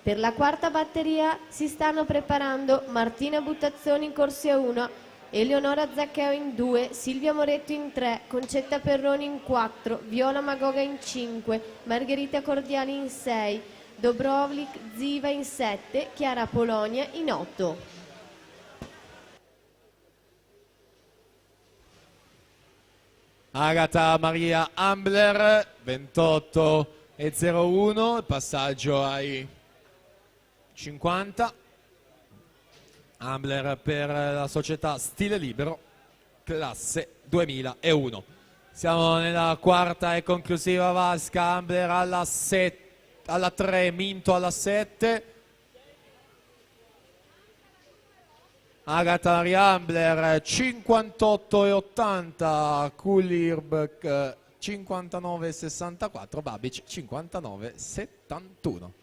Per la quarta batteria si stanno preparando Martina Buttazzoni in corsia 1, Eleonora Zaccheo in 2, Silvia Moretto in 3, Concetta Perroni in 4, Viola Magoga in 5, Margherita Cordiali in 6, Dobrovlik Ziva in 7, Chiara Polonia in 8. Agata Maria Ambler 28,01, il passaggio ai 50. Ambler per la società Stile Libero, classe 2001. Siamo nella quarta e conclusiva vasca. Ambler alla 3, Minto alla 7. Agata Maria Ambler 58,80, Kulirb 59,64, Babic 59,71.